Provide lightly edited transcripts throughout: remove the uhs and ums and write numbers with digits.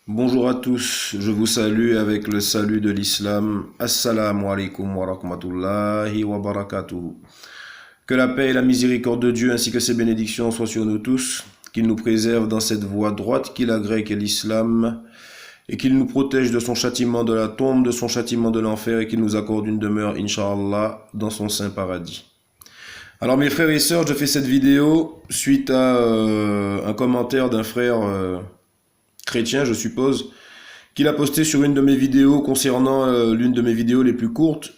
Bonjour à tous, je vous salue avec le salut de l'islam. Assalamu alaikum wa rahmatullahi wa barakatuh. Que la paix et la miséricorde de Dieu ainsi que ses bénédictions soient sur nous tous, qu'il nous préserve dans cette voie droite qu'il agrée qu'est l'islam, et qu'il nous protège de son châtiment de la tombe, de son châtiment de l'enfer, et qu'il nous accorde une demeure, Inch'Allah, dans son saint paradis. Alors mes frères et sœurs, je fais cette vidéo suite à un commentaire d'un frère chrétien, je suppose, qu'il a posté sur une de mes vidéos concernant l'une de mes vidéos les plus courtes,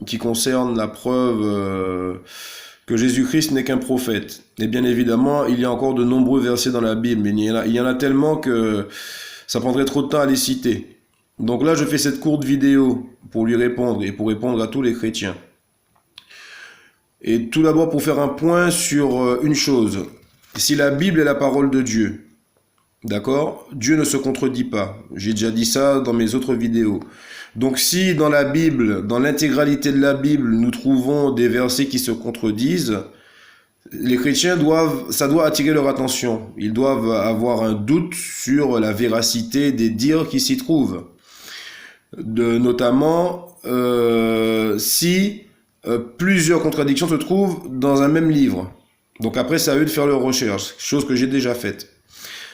qui concerne la preuve que Jésus-Christ n'est qu'un prophète. Et bien évidemment, il y a encore de nombreux versets dans la Bible, mais il y en a tellement que ça prendrait trop de temps à les citer. Donc là, je fais cette courte vidéo pour lui répondre et pour répondre à tous les chrétiens. Et tout d'abord pour faire un point sur une chose. Si la Bible est la parole de Dieu, d'accord, Dieu ne se contredit pas. J'ai déjà dit ça dans mes autres vidéos. Donc si dans la Bible, dans l'intégralité de la Bible, nous trouvons des versets qui se contredisent, les chrétiens ça doit attirer leur attention. Ils doivent avoir un doute sur la véracité des dires qui s'y trouvent. Notamment si plusieurs contradictions se trouvent dans un même livre. Donc après, c'est à eux de faire leurs recherches, chose que j'ai déjà faite.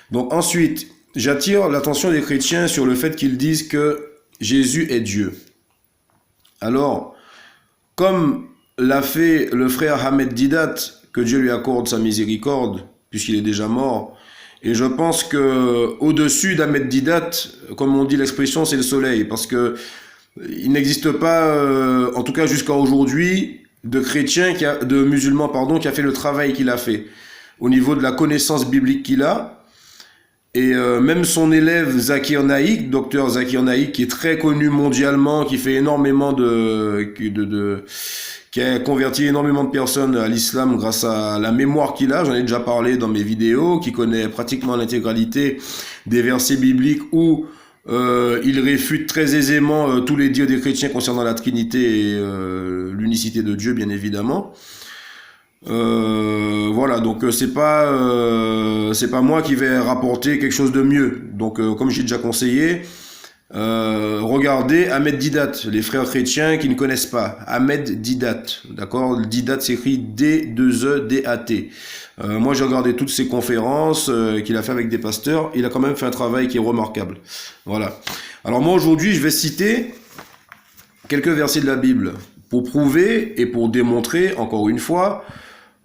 Donc ensuite, j'attire l'attention des chrétiens sur le fait qu'ils disent que Jésus est Dieu. Alors, comme l'a fait le frère Ahmed Didat, que Dieu lui accorde sa miséricorde, puisqu'il est déjà mort, et je pense que au-dessus d'Ahmed Didat, comme on dit l'expression, c'est le soleil, parce que il n'existe pas, en tout cas jusqu'à aujourd'hui, de musulmans qui a fait le travail qu'il a fait au niveau de la connaissance biblique qu'il a. Et même son élève Zakir Naik, docteur Zakir Naik, qui est très connu mondialement, qui fait énormément qui a converti énormément de personnes à l'islam grâce à la mémoire qu'il a, j'en ai déjà parlé dans mes vidéos, qui connaît pratiquement l'intégralité des versets bibliques où il réfute très aisément tous les dires des chrétiens concernant la Trinité et l'unicité de Dieu, bien évidemment. Voilà, donc c'est pas moi qui vais rapporter quelque chose de mieux. Donc comme j'ai déjà conseillé, regardez Ahmed Didat, les frères chrétiens qui ne connaissent pas Ahmed Didat, d'accord? Didat s'écrit D2EDAT. Moi j'ai regardé toutes ses conférences qu'il a fait avec des pasteurs. Il a quand même fait un travail qui est remarquable. Voilà. Alors moi aujourd'hui je vais citer quelques versets de la Bible pour prouver et pour démontrer encore une fois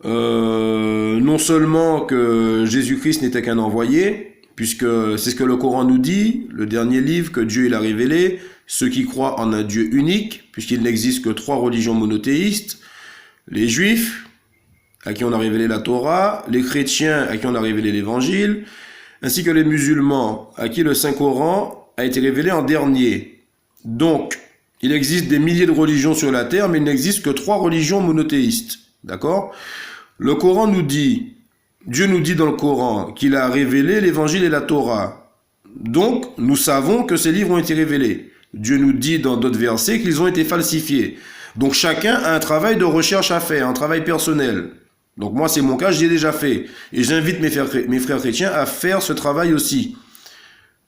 non seulement que Jésus-Christ n'était qu'un envoyé, puisque c'est ce que le Coran nous dit, le dernier livre que Dieu il a révélé, ceux qui croient en un Dieu unique, puisqu'il n'existe que 3 religions monothéistes, les Juifs, à qui on a révélé la Torah, les chrétiens, à qui on a révélé l'Évangile, ainsi que les musulmans, à qui le Saint-Coran a été révélé en dernier. Donc, il existe des milliers de religions sur la terre, mais il n'existe que 3 religions monothéistes. D'accord ? Le Coran nous dit, Dieu nous dit dans le Coran qu'il a révélé l'Évangile et la Torah. Donc, nous savons que ces livres ont été révélés. Dieu nous dit dans d'autres versets qu'ils ont été falsifiés. Donc, chacun a un travail de recherche à faire, un travail personnel. Donc, moi, c'est mon cas, je l'ai déjà fait. Et j'invite mes frères chrétiens à faire ce travail aussi.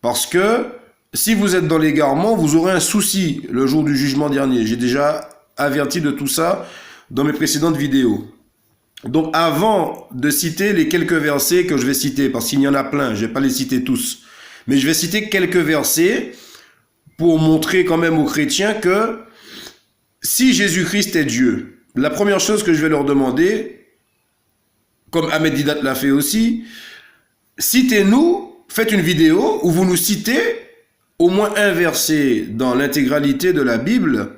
Parce que, si vous êtes dans l'égarement, vous aurez un souci le jour du jugement dernier. J'ai déjà averti de tout ça dans mes précédentes vidéos. Donc avant de citer les quelques versets que je vais citer, parce qu'il y en a plein, je ne vais pas les citer tous, mais je vais citer quelques versets pour montrer quand même aux chrétiens que si Jésus-Christ est Dieu, la première chose que je vais leur demander, comme Ahmed Didat l'a fait aussi, citez-nous, faites une vidéo où vous nous citez au moins un verset dans l'intégralité de la Bible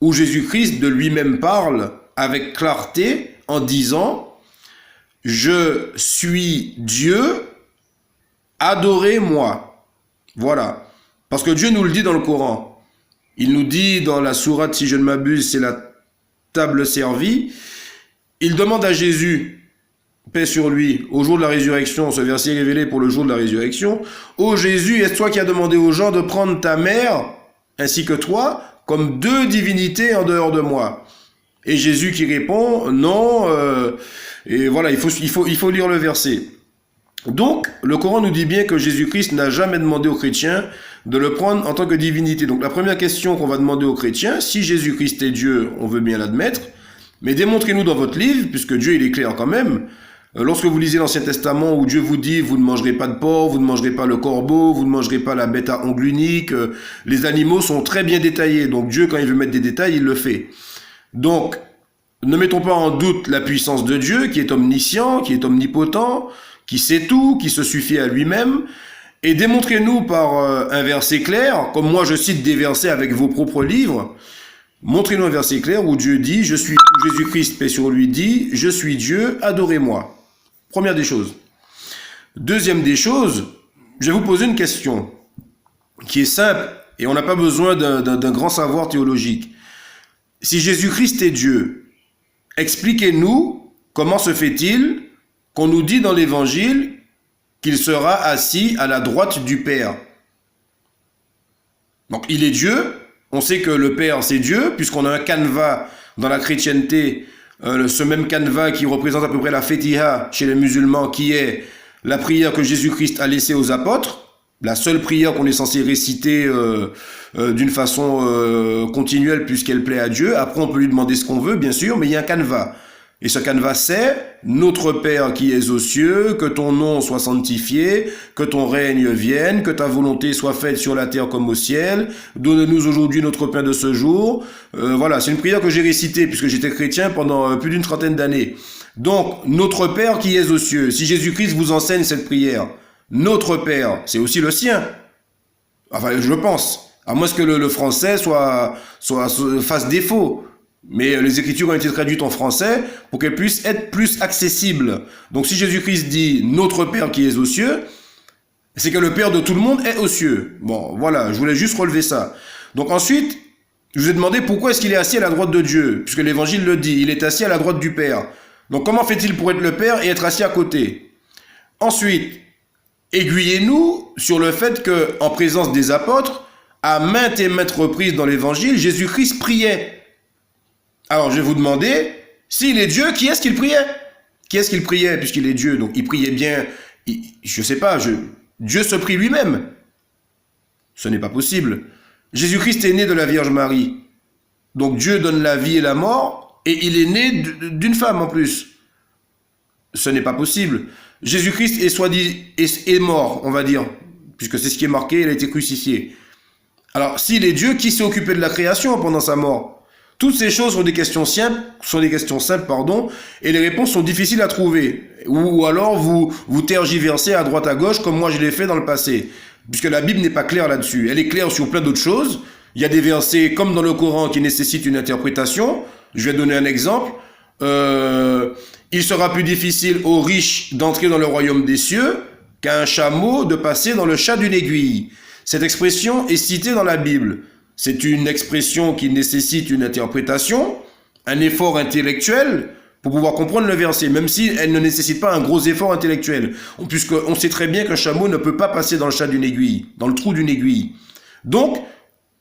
où Jésus-Christ de lui-même parle avec clarté en disant « Je suis Dieu, adorez-moi ». Voilà. Parce que Dieu nous le dit dans le Coran. Il nous dit dans la sourate, si je ne m'abuse, c'est la table servie. Il demande à Jésus, paix sur lui, au jour de la résurrection, ce verset est révélé pour le jour de la résurrection. « Ô Jésus, est-ce toi qui as demandé aux gens de prendre ta mère, ainsi que toi, comme 2 divinités en dehors de moi ?» Et Jésus qui répond, non, et voilà, il faut lire le verset. Donc, le Coran nous dit bien que Jésus-Christ n'a jamais demandé aux chrétiens de le prendre en tant que divinité. Donc, la première question qu'on va demander aux chrétiens, si Jésus-Christ est Dieu, on veut bien l'admettre, mais démontrez-nous dans votre livre, puisque Dieu, il est clair quand même, lorsque vous lisez l'Ancien Testament où Dieu vous dit vous ne mangerez pas de porc, vous ne mangerez pas le corbeau, vous ne mangerez pas la bête à ongles uniques, les animaux sont très bien détaillés. Donc, Dieu, quand il veut mettre des détails, il le fait. Donc, ne mettons pas en doute la puissance de Dieu, qui est omniscient, qui est omnipotent, qui sait tout, qui se suffit à lui-même, et démontrez-nous par un verset clair, comme moi je cite des versets avec vos propres livres, montrez-nous un verset clair où Dieu dit, Jésus-Christ, paix sur lui, dit, je suis Dieu, adorez-moi. Première des choses. Deuxième des choses, je vais vous poser une question qui est simple, et on n'a pas besoin d'un grand savoir théologique. Si Jésus-Christ est Dieu, expliquez-nous comment se fait-il qu'on nous dit dans l'Évangile qu'il sera assis à la droite du Père. Donc il est Dieu, on sait que le Père c'est Dieu, puisqu'on a un canevas dans la chrétienté, ce même canevas qui représente à peu près la Fatiha chez les musulmans, qui est la prière que Jésus-Christ a laissée aux apôtres, la seule prière qu'on est censé réciter d'une façon continuelle puisqu'elle plaît à Dieu. Après on peut lui demander ce qu'on veut bien sûr, mais il y a un canevas. Et ce canevas c'est « Notre Père qui es aux cieux, que ton nom soit sanctifié, que ton règne vienne, que ta volonté soit faite sur la terre comme au ciel. Donne-nous aujourd'hui notre pain de ce jour. » Voilà, c'est une prière que j'ai récitée puisque j'étais chrétien pendant plus d'une trentaine d'années. Donc, Notre Père qui es aux cieux. Si Jésus-Christ vous enseigne cette prière, Notre Père, c'est aussi le sien. Enfin, je pense. À moins que le français fasse défaut. Mais les Écritures ont été traduites en français pour qu'elles puissent être plus accessibles. Donc si Jésus-Christ dit « Notre Père qui est aux cieux », c'est que le Père de tout le monde est aux cieux. Bon, voilà, je voulais juste relever ça. Donc ensuite, je vous ai demandé pourquoi est-ce qu'il est assis à la droite de Dieu, puisque l'Évangile le dit, il est assis à la droite du Père. Donc comment fait-il pour être le Père et être assis à côté? Ensuite, aiguillez-nous sur le fait que, en présence des apôtres, à maintes et maintes reprises dans l'Évangile, Jésus-Christ priait. Alors, je vais vous demander, s'il est Dieu, qui est-ce qu'il priait? Qui est-ce qu'il priait, puisqu'il est Dieu? Donc, il priait bien, je sais pas, Dieu se prie lui-même. Ce n'est pas possible. Jésus-Christ est né de la Vierge Marie. Donc, Dieu donne la vie et la mort, et il est né d'une femme en plus. Ce n'est pas possible. Jésus-Christ est mort, on va dire, puisque c'est ce qui est marqué, il a été crucifié. Alors, s'il est Dieu, qui s'est occupé de la création pendant sa mort? Toutes ces choses sont des questions simples, et les réponses sont difficiles à trouver. Ou alors vous tergiversez à droite à gauche, comme moi je l'ai fait dans le passé. Puisque la Bible n'est pas claire là-dessus. Elle est claire sur plein d'autres choses. Il y a des versets, comme dans le Coran, qui nécessitent une interprétation. Je vais donner un exemple. Il sera plus difficile aux riches d'entrer dans le royaume des cieux qu'à un chameau de passer dans le chat d'une aiguille. Cette expression est citée dans la Bible. C'est une expression qui nécessite une interprétation, un effort intellectuel pour pouvoir comprendre le verset, même si elle ne nécessite pas un gros effort intellectuel. Puisqu'on sait très bien qu'un chameau ne peut pas passer dans le chat d'une aiguille, dans le trou d'une aiguille. Donc,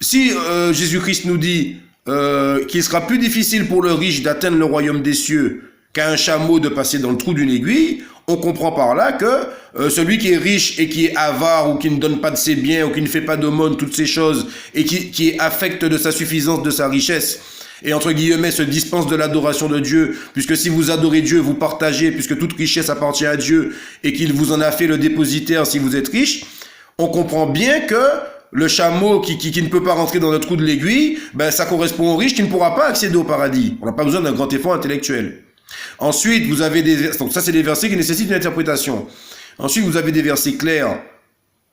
si Jésus-Christ nous dit qu'il sera plus difficile pour le riche d'atteindre le royaume des cieux qu'à un chameau de passer dans le trou d'une aiguille, on comprend par là que celui qui est riche et qui est avare ou qui ne donne pas de ses biens ou qui ne fait pas d'aumône, toutes ces choses, et qui est affecte de sa suffisance, de sa richesse, et entre guillemets se dispense de l'adoration de Dieu, puisque si vous adorez Dieu, vous partagez, puisque toute richesse appartient à Dieu, et qu'il vous en a fait le dépositaire si vous êtes riche, on comprend bien que le chameau qui ne peut pas rentrer dans le trou de l'aiguille, ben ça correspond au riche qui ne pourra pas accéder au paradis. On n'a pas besoin d'un grand effort intellectuel. Ensuite, vous avez donc ça c'est des versets qui nécessitent une interprétation. Ensuite, vous avez des versets clairs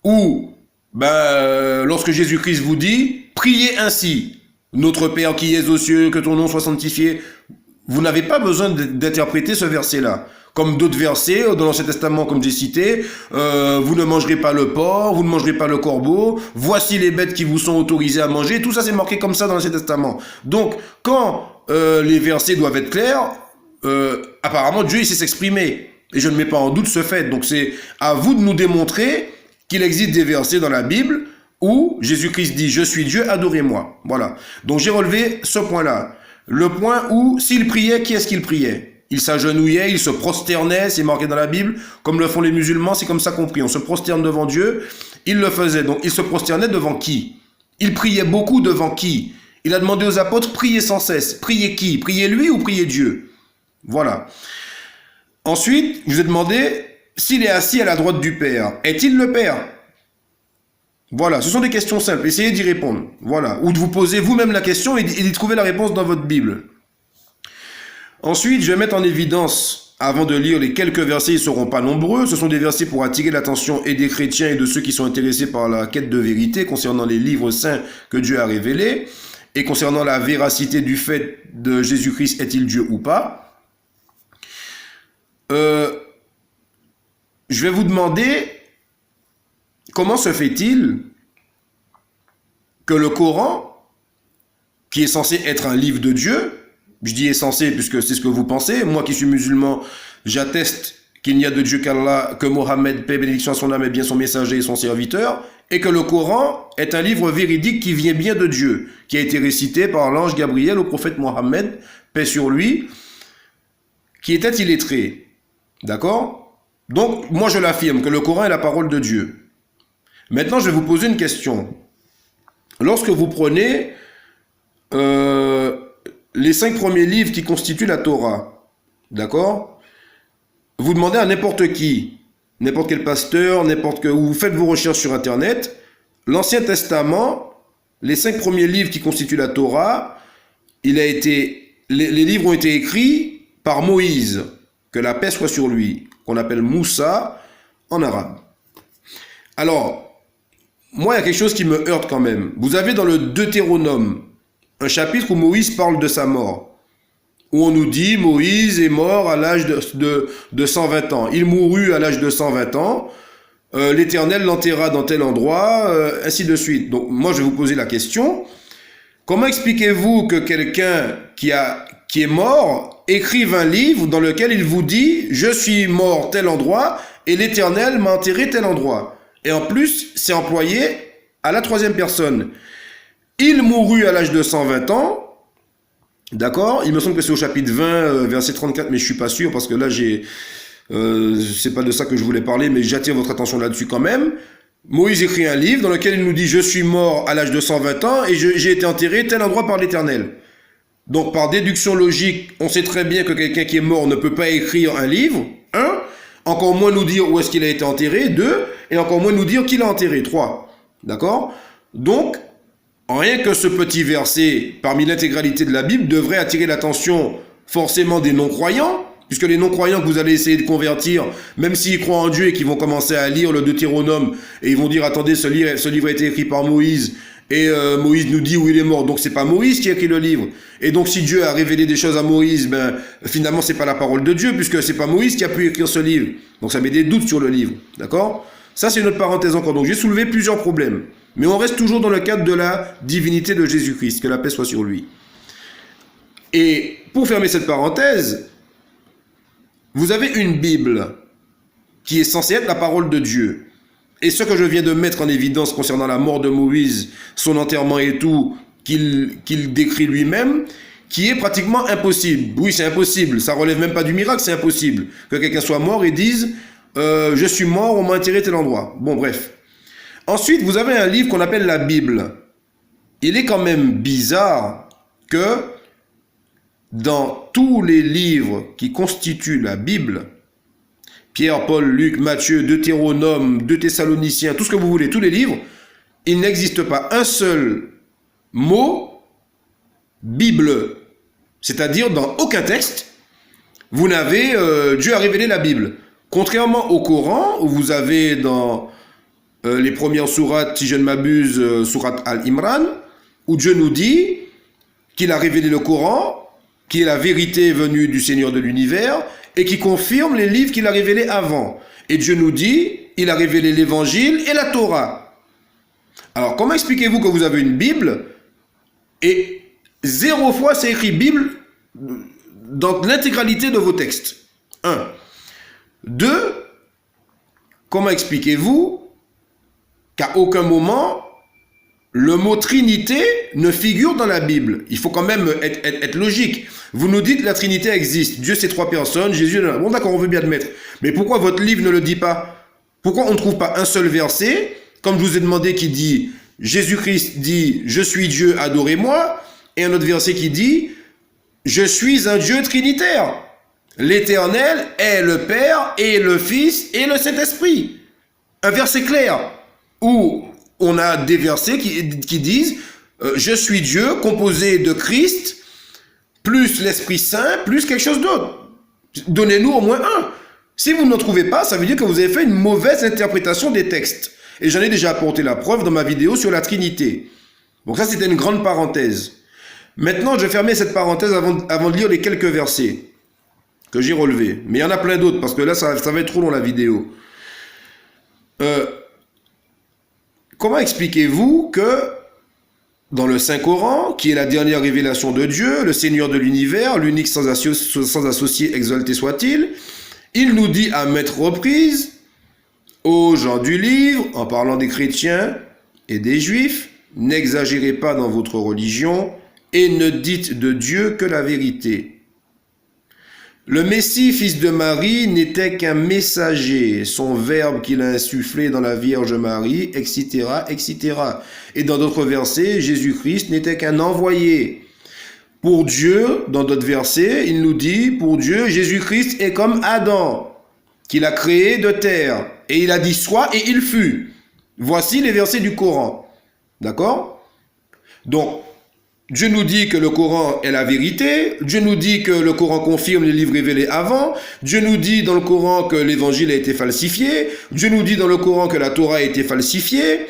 où, lorsque Jésus-Christ vous dit, priez ainsi, notre Père qui es aux cieux, que ton nom soit sanctifié. Vous n'avez pas besoin d'interpréter ce verset-là. Comme d'autres versets dans l'Ancien Testament, comme j'ai cité, vous ne mangerez pas le porc, vous ne mangerez pas le corbeau, voici les bêtes qui vous sont autorisées à manger. Tout ça c'est marqué comme ça dans l'Ancien Testament. Donc, quand les versets doivent être clairs, apparemment Dieu il sait s'exprimer et je ne mets pas en doute ce fait. Donc c'est à vous de nous démontrer qu'il existe des versets dans la Bible où Jésus-Christ dit je suis Dieu, adorez-moi. Voilà. Donc j'ai relevé ce point-là. Le point où s'il priait, qui est-ce qu'il priait? Il s'agenouillait, il se prosternait, c'est marqué dans la Bible, comme le font les musulmans, c'est comme ça compris. On se prosterne devant Dieu, il le faisait. Donc il se prosternait devant qui? Il priait beaucoup devant qui? Il a demandé aux apôtres, priez sans cesse. Priez qui? Priez lui ou priez Dieu? Voilà. Ensuite, je vous ai demandé, s'il est assis à la droite du Père, est-il le Père? Voilà, ce sont des questions simples, essayez d'y répondre. Voilà, ou de vous poser vous-même la question et d'y trouver la réponse dans votre Bible. Ensuite, je vais mettre en évidence, avant de lire les quelques versets, ils ne seront pas nombreux, ce sont des versets pour attirer l'attention et des chrétiens et de ceux qui sont intéressés par la quête de vérité concernant les livres saints que Dieu a révélés et concernant la véracité du fait de Jésus-Christ, est-il Dieu ou pas. Je vais vous demander, comment se fait-il que le Coran, qui est censé être un livre de Dieu, je dis est censé puisque c'est ce que vous pensez, moi qui suis musulman, j'atteste qu'il n'y a de Dieu qu'Allah, que Mohammed, paix et bénédiction à son âme, est bien son messager et son serviteur, et que le Coran est un livre véridique qui vient bien de Dieu, qui a été récité par l'ange Gabriel au prophète Mohammed, paix sur lui, qui était illettré. D'accord? Donc, moi je l'affirme, que le Coran est la parole de Dieu. Maintenant, je vais vous poser une question. Lorsque vous prenez les 5 premiers livres qui constituent la Torah, d'accord? Vous demandez à n'importe qui, n'importe quel pasteur, ou vous faites vos recherches sur Internet, l'Ancien Testament, les 5 premiers livres qui constituent la Torah, les livres ont été écrits par Moïse, que la paix soit sur lui, qu'on appelle Moussa en arabe. Alors, moi, il y a quelque chose qui me heurte quand même. Vous avez dans le Deutéronome un chapitre où Moïse parle de sa mort, où on nous dit Moïse est mort à l'âge de 120 ans. Il mourut à l'âge de 120 ans. L'Éternel l'enterra dans tel endroit, ainsi de suite. Donc, moi, je vais vous poser la question. Comment expliquez-vous que quelqu'un qui est mort écrive un livre dans lequel il vous dit « Je suis mort tel endroit et l'Éternel m'a enterré tel endroit ». Et en plus, c'est employé à la 3e personne. Il mourut à l'âge de 120 ans. D'accord? Il me semble que c'est au chapitre 20, verset 34, mais je suis pas sûr parce que là, c'est pas de ça que je voulais parler, mais j'attire votre attention là-dessus quand même. Moïse écrit un livre dans lequel il nous dit « Je suis mort à l'âge de 120 ans et j'ai été enterré tel endroit par l'Éternel ». Donc, par déduction logique, on sait très bien que quelqu'un qui est mort ne peut pas écrire un livre. 1. Encore moins nous dire où est-ce qu'il a été enterré. 2. Et encore moins nous dire qui l'a enterré. 3. D'accord? Donc, rien que ce petit verset, parmi l'intégralité de la Bible, devrait attirer l'attention forcément des non-croyants, puisque les non-croyants que vous allez essayer de convertir, même s'ils croient en Dieu et qu'ils vont commencer à lire le Deutéronome, et ils vont dire, attendez, ce livre a été écrit par Moïse, et Moïse nous dit où il est mort, donc c'est pas Moïse qui a écrit le livre. Et donc si Dieu a révélé des choses à Moïse, ben finalement c'est pas la parole de Dieu, puisque c'est pas Moïse qui a pu écrire ce livre. Donc ça met des doutes sur le livre, d'accord? Ça c'est une autre parenthèse encore. Donc j'ai soulevé plusieurs problèmes, mais on reste toujours dans le cadre de la divinité de Jésus-Christ, que la paix soit sur lui. Et pour fermer cette parenthèse, vous avez une Bible qui est censée être la parole de Dieu. Et ce que je viens de mettre en évidence concernant la mort de Moïse, son enterrement et tout, qu'il décrit lui-même, qui est pratiquement impossible. Oui, c'est impossible. Ça relève même pas du miracle, c'est impossible. Que quelqu'un soit mort et dise « Je suis mort, on m'a enterré tel endroit ». Bon, bref. Ensuite, vous avez un livre qu'on appelle la Bible. Il est quand même bizarre que dans tous les livres qui constituent la Bible, Pierre, Paul, Luc, Matthieu, Deutéronome, 2 Thessaloniciens, tout ce que vous voulez, tous les livres, il n'existe pas un seul mot Bible. C'est-à-dire, dans aucun texte, vous n'avez Dieu a révélé la Bible. Contrairement au Coran, où vous avez dans les premières sourates, si je ne m'abuse, sourate Al-Imran, où Dieu nous dit qu'il a révélé le Coran, qui est la vérité venue du Seigneur de l'univers, et qui confirme les livres qu'il a révélés avant. Et Dieu nous dit, il a révélé l'Évangile et la Torah. Alors, comment expliquez-vous que vous avez une Bible et 0 fois c'est écrit Bible dans l'intégralité de vos textes? 1. 2. Comment expliquez-vous qu'à aucun moment le mot Trinité ne figure dans la Bible. Il faut quand même être logique. Vous nous dites la Trinité existe. Dieu, c'est 3 personnes. Jésus, bon d'accord, on veut bien admettre. Mais pourquoi votre livre ne le dit pas? Pourquoi on ne trouve pas un seul verset, comme je vous ai demandé, qui dit Jésus-Christ dit « Je suis Dieu, adorez-moi » et un autre verset qui dit « Je suis un Dieu trinitaire. L'Éternel est le Père et le Fils et le Saint-Esprit. » Un verset clair où on a des versets qui disent je suis Dieu composé de Christ plus l'Esprit Saint plus quelque chose d'autre. Donnez-nous au moins un. Si vous n'en trouvez pas, ça veut dire que vous avez fait une mauvaise interprétation des textes. Et j'en ai déjà apporté la preuve dans ma vidéo sur la Trinité. Donc ça, c'était une grande parenthèse. Maintenant, je vais fermer cette parenthèse avant de lire les quelques versets que j'ai relevés. Mais il y en a plein d'autres parce que là, ça va être trop long la vidéo. Comment expliquez-vous que dans le Saint-Coran, qui est la dernière révélation de Dieu, le Seigneur de l'univers, l'unique sans associé, exalté soit-il, il nous dit à maintes reprises aux gens du livre, en parlant des chrétiens et des juifs, n'exagérez pas dans votre religion et ne dites de Dieu que la vérité. Le Messie, fils de Marie, n'était qu'un messager, son verbe qu'il a insufflé dans la Vierge Marie, etc., etc. Et dans d'autres versets, Jésus-Christ n'était qu'un envoyé. Pour Dieu, dans d'autres versets, il nous dit, pour Dieu, Jésus-Christ est comme Adam, qu'il a créé de terre. Et il a dit soit et il fut. Voici les versets du Coran. D'accord? Donc, Dieu nous dit que le Coran est la vérité. Dieu nous dit que le Coran confirme les livres révélés avant. Dieu nous dit dans le Coran que l'évangile a été falsifié. Dieu nous dit dans le Coran que la Torah a été falsifiée.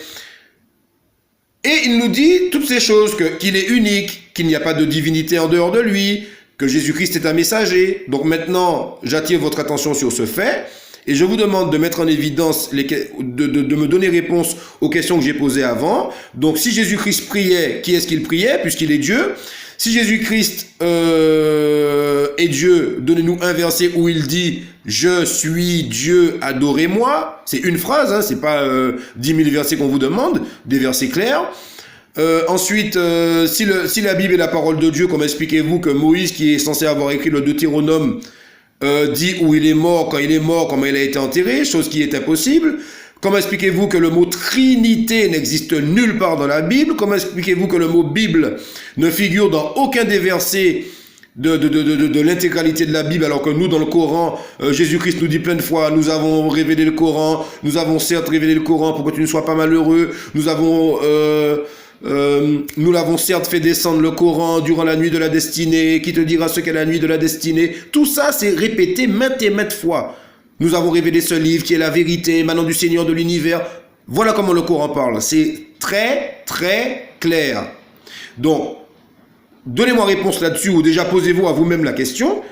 Et il nous dit toutes ces choses, qu'il est unique, qu'il n'y a pas de divinité en dehors de lui, que Jésus-Christ est un messager. Donc maintenant, j'attire votre attention sur ce fait. Et je vous demande de mettre en évidence, de me donner réponse aux questions que j'ai posées avant. Donc, si Jésus-Christ priait, qui est-ce qu'il priait, puisqu'il est Dieu? Si Jésus-Christ est Dieu, donnez-nous un verset où il dit « Je suis Dieu, adorez-moi ». C'est une phrase, hein, c'est pas 10 000 versets qu'on vous demande, des versets clairs. Ensuite, si la Bible est la parole de Dieu, comment expliquez-vous que Moïse, qui est censé avoir écrit le Deutéronome, dit où il est mort, quand il est mort, comment il a été enterré, chose qui est impossible? Comment expliquez-vous que le mot Trinité n'existe nulle part dans la Bible? Comment expliquez-vous que le mot Bible ne figure dans aucun des versets de l'intégralité de la Bible, alors que nous, dans le Coran, Jésus-Christ nous dit plein de fois, nous avons révélé le Coran, nous avons certes révélé le Coran pour que tu ne sois pas malheureux, nous l'avons certes fait descendre le Coran durant la nuit de la destinée, qui te dira ce qu'est la nuit de la destinée. Tout ça, c'est répété maintes et maintes fois. Nous avons révélé ce livre qui est la vérité, émanant du Seigneur de l'univers. Voilà comment le Coran parle. C'est très, très clair. Donc, donnez-moi réponse là-dessus, ou déjà posez-vous à vous-même la question.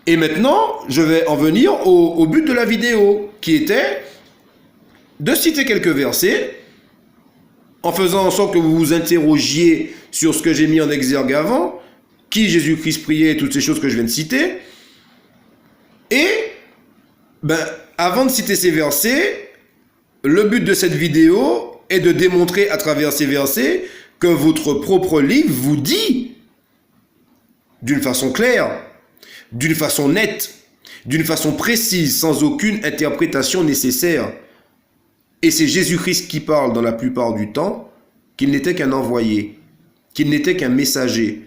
Et maintenant, je vais en venir au but de la vidéo, qui était de citer quelques versets, en faisant en sorte que vous vous interrogiez sur ce que j'ai mis en exergue avant, qui Jésus-Christ priait, toutes ces choses que je viens de citer. Et, avant de citer ces versets, le but de cette vidéo est de démontrer à travers ces versets que votre propre livre vous dit, d'une façon claire, d'une façon nette, d'une façon précise, sans aucune interprétation nécessaire. Et c'est Jésus-Christ qui parle dans la plupart du temps, qu'il n'était qu'un envoyé, qu'il n'était qu'un messager,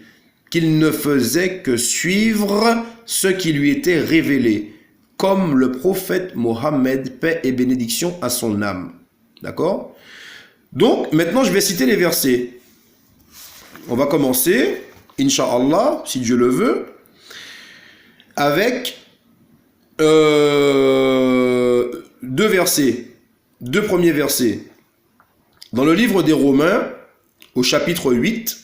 qu'il ne faisait que suivre ce qui lui était révélé, comme le prophète Mohammed, paix et bénédiction à son âme. D'accord? Donc, maintenant, je vais citer les versets. On va commencer, Inch'Allah, si Dieu le veut, avec 2 versets. 2 premiers versets. Dans le livre des Romains, au chapitre 8,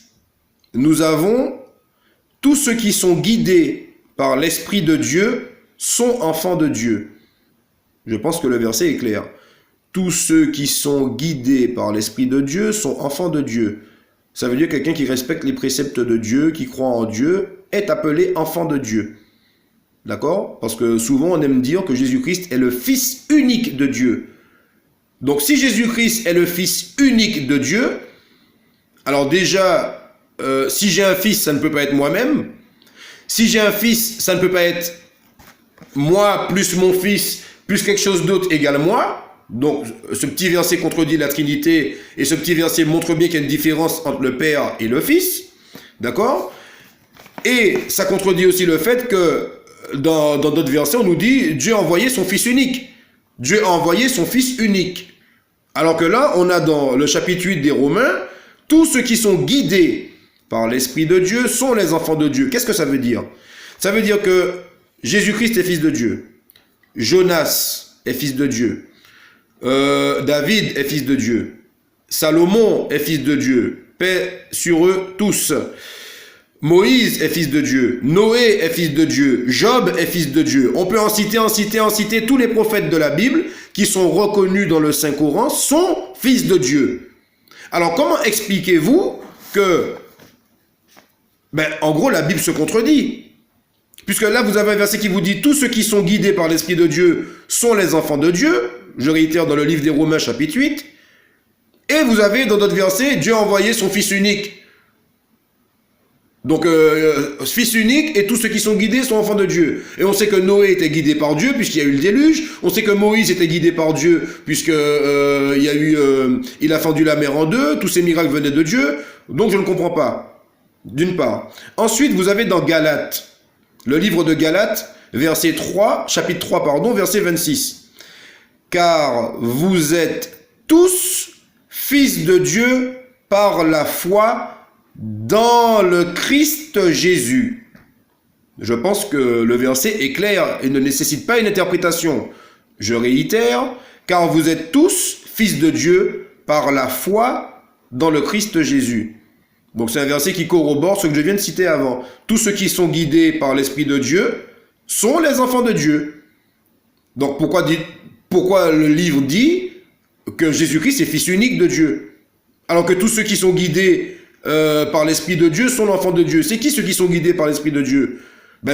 nous avons « Tous ceux qui sont guidés par l'Esprit de Dieu sont enfants de Dieu ». Je pense que le verset est clair. Tous ceux qui sont guidés par l'Esprit de Dieu sont enfants de Dieu. Ça veut dire que quelqu'un qui respecte les préceptes de Dieu, qui croit en Dieu, est appelé enfant de Dieu. D'accord? Parce que souvent on aime dire que Jésus-Christ est le Fils unique de Dieu. Donc si Jésus-Christ est le Fils unique de Dieu, Alors déjà, si j'ai un fils, ça ne peut pas être moi-même. Si j'ai un fils, ça ne peut pas être moi plus mon fils plus quelque chose d'autre égale moi. Donc ce petit verset contredit la Trinité et ce petit verset montre bien qu'il y a une différence entre le Père et le Fils. D'accord? Et ça contredit aussi le fait que dans d'autres versets, on nous dit Dieu a envoyé son Fils unique. Dieu a envoyé son Fils unique. Alors que là, on a dans le chapitre 8 des Romains, tous ceux qui sont guidés par l'Esprit de Dieu sont les enfants de Dieu. Qu'est-ce que ça veut dire? Ça veut dire que Jésus-Christ est fils de Dieu. Jonas est fils de Dieu. David est fils de Dieu. Salomon est fils de Dieu. Paix sur eux tous. Moïse est fils de Dieu. Noé est fils de Dieu. Job est fils de Dieu. On peut en citer tous les prophètes de la Bible qui sont reconnus dans le Saint-Coran sont fils de Dieu. Alors comment expliquez-vous que, en gros, la Bible se contredit? Puisque là, vous avez un verset qui vous dit « Tous ceux qui sont guidés par l'Esprit de Dieu sont les enfants de Dieu ». Je réitère dans le livre des Romains, chapitre 8. Et vous avez dans d'autres versets « Dieu a envoyé son Fils unique ». Donc, Fils unique et tous ceux qui sont guidés sont enfants de Dieu. Et on sait que Noé était guidé par Dieu puisqu'il y a eu le déluge. On sait que Moïse était guidé par Dieu puisque il a fendu la mer en deux. Tous ces miracles venaient de Dieu. Donc, je ne comprends pas. D'une part. Ensuite, vous avez dans Galates, le livre de Galates, chapitre 3, verset 26. Car vous êtes tous fils de Dieu par la foi dans le Christ Jésus. Je pense que le verset est clair et ne nécessite pas une interprétation. Je réitère, car vous êtes tous fils de Dieu par la foi dans le Christ Jésus. Donc c'est un verset qui corrobore ce que je viens de citer avant. Tous ceux qui sont guidés par l'Esprit de Dieu sont les enfants de Dieu. Donc pourquoi le livre dit que Jésus-Christ est fils unique de Dieu? Alors que tous ceux qui sont guidés par l'Esprit de Dieu sont l'enfant de Dieu. C'est qui ceux qui sont guidés par l'Esprit de Dieu?